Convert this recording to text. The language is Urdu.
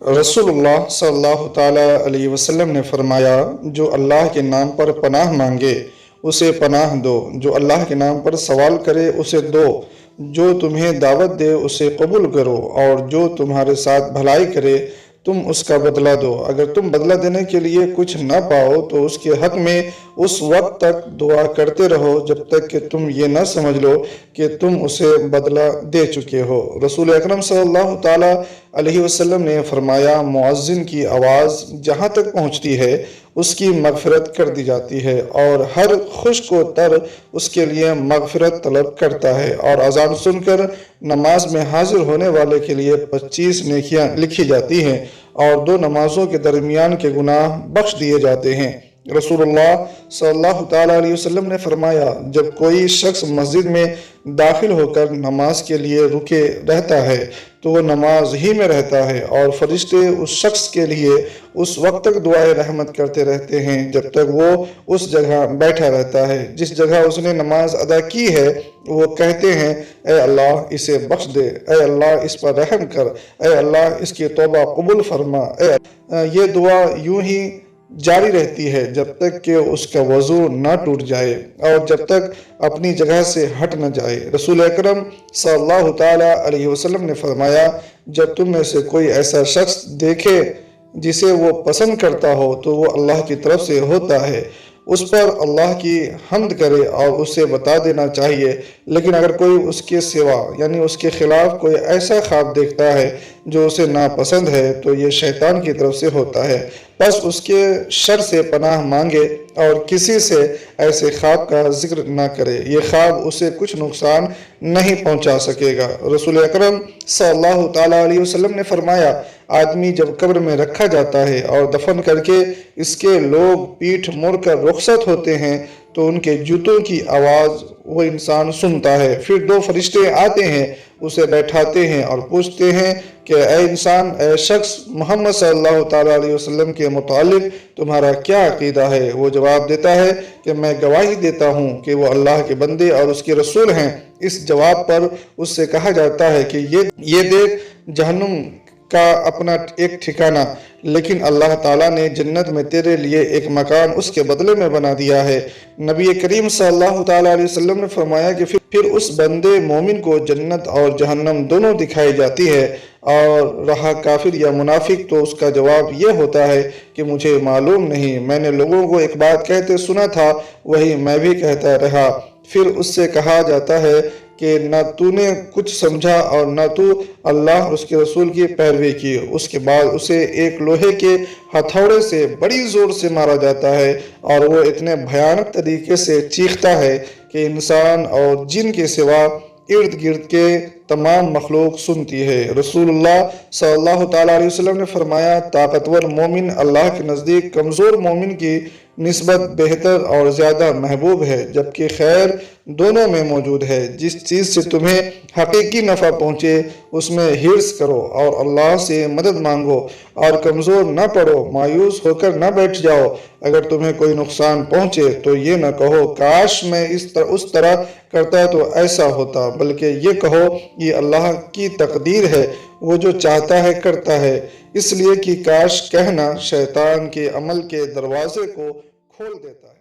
رسول اللہ صلی اللہ تعالیٰ علیہ وسلم نے فرمایا، جو اللہ کے نام پر پناہ مانگے اسے پناہ دو، جو اللہ کے نام پر سوال کرے اسے دو، جو تمہیں دعوت دے اسے قبول کرو، اور جو تمہارے ساتھ بھلائی کرے تم اس کا بدلہ دو۔ اگر تم بدلہ دینے کے لیے کچھ نہ پاؤ تو اس کے حق میں اس وقت تک دعا کرتے رہو جب تک کہ تم یہ نہ سمجھ لو کہ تم اسے بدلہ دے چکے ہو۔ رسول اکرم صلی اللہ تعالیٰ علیہ وسلم نے فرمایا، مؤذن کی آواز جہاں تک پہنچتی ہے اس کی مغفرت کر دی جاتی ہے، اور ہر خشک و تر اس کے لیے مغفرت طلب کرتا ہے، اور اذان سن کر نماز میں حاضر ہونے والے کے لیے 25 نیکیاں لکھی جاتی ہیں، اور 2 نمازوں کے درمیان کے گناہ بخش دیے جاتے ہیں۔ رسول اللہ صلی اللہ تعالیٰ علیہ وسلم نے فرمایا، جب کوئی شخص مسجد میں داخل ہو کر نماز کے لیے رکے رہتا ہے تو وہ نماز ہی میں رہتا ہے، اور فرشتے اس شخص کے لیے اس وقت تک دعائے رحمت کرتے رہتے ہیں جب تک وہ اس جگہ بیٹھا رہتا ہے جس جگہ اس نے نماز ادا کی ہے۔ وہ کہتے ہیں، اے اللہ اسے بخش دے، اے اللہ اس پر رحم کر، اے اللہ اس کی توبہ قبول فرما۔ یہ دعا یوں ہی جاری رہتی ہے جب تک کہ اس کا وضو نہ ٹوٹ جائے اور جب تک اپنی جگہ سے ہٹ نہ جائے۔ رسول اکرم صلی اللہ تعالیٰ علیہ وسلم نے فرمایا، جب تم میں سے کوئی ایسا شخص دیکھے جسے وہ پسند کرتا ہو تو وہ اللہ کی طرف سے ہوتا ہے، اس پر اللہ کی حمد کرے اور اسے بتا دینا چاہیے۔ لیکن اگر کوئی اس کے سوا یعنی اس کے خلاف کوئی ایسا خواب دیکھتا ہے جو اسے ناپسند ہے تو یہ شیطان کی طرف سے ہوتا ہے، بس اس کے شر سے پناہ مانگے اور کسی سے ایسے خواب کا ذکر نہ کرے، یہ خواب اسے کچھ نقصان نہیں پہنچا سکے گا۔ رسول اکرم صلی اللہ تعالیٰ علیہ وسلم نے فرمایا، آدمی جب قبر میں رکھا جاتا ہے اور دفن کر کے اس کے لوگ پیٹھ موڑ کر رخصت ہوتے ہیں تو ان کے جوتوں کی آواز وہ انسان سنتا ہے۔ پھر 2 فرشتے آتے ہیں، اسے بیٹھاتے ہیں اور پوچھتے ہیں کہ اے انسان، اے شخص، محمد صلی اللہ تعالیٰ علیہ وسلم کے متعلق تمہارا کیا عقیدہ ہے؟ وہ جواب دیتا ہے کہ میں گواہی دیتا ہوں کہ وہ اللہ کے بندے اور اس کے رسول ہیں۔ اس جواب پر اس سے کہا جاتا ہے کہ یہ دیکھ جہنم کا اپنا ایک ٹھکانہ، لیکن اللہ تعالیٰ نے جنت میں تیرے لیے ایک مقام اس کے بدلے میں بنا دیا ہے۔ نبی کریم صلی اللہ تعالیٰ علیہ وسلم نے فرمایا کہ پھر اس بندے مومن کو جنت اور جہنم دونوں دکھائی جاتی ہے، اور رہا کافر یا منافق تو اس کا جواب یہ ہوتا ہے کہ مجھے معلوم نہیں، میں نے لوگوں کو ایک بات کہتے سنا تھا، وہی میں بھی کہتا رہا۔ پھر اس سے کہا جاتا ہے کہ نہ تو نے کچھ سمجھا اور نہ تو اللہ اور اس کے رسول کی پیروی کی۔ اس کے بعد اسے ایک لوہے کے ہتھوڑے سے بڑی زور سے مارا جاتا ہے اور وہ اتنے بھیانک طریقے سے چیختا ہے کہ انسان اور جن کے سوا ارد گرد کے تمام مخلوق سنتی ہے۔ رسول اللہ صلی اللہ تعالیٰ علیہ وسلم نے فرمایا، طاقتور مومن اللہ کے نزدیک کمزور مومن کی نسبت بہتر اور زیادہ محبوب ہے، جبکہ خیر دونوں میں موجود ہے۔ جس چیز سے تمہیں حقیقی نفع پہنچے اس میں حرص کرو اور اللہ سے مدد مانگو، اور کمزور نہ پڑو، مایوس ہو کر نہ بیٹھ جاؤ۔ اگر تمہیں کوئی نقصان پہنچے تو یہ نہ کہو کاش میں اس طرح کرتا تو ایسا ہوتا، بلکہ یہ کہو یہ اللہ کی تقدیر ہے، وہ جو چاہتا ہے کرتا ہے، اس لیے کہ کاش کہنا شیطان کے عمل کے دروازے کو کھول دیتا ہے۔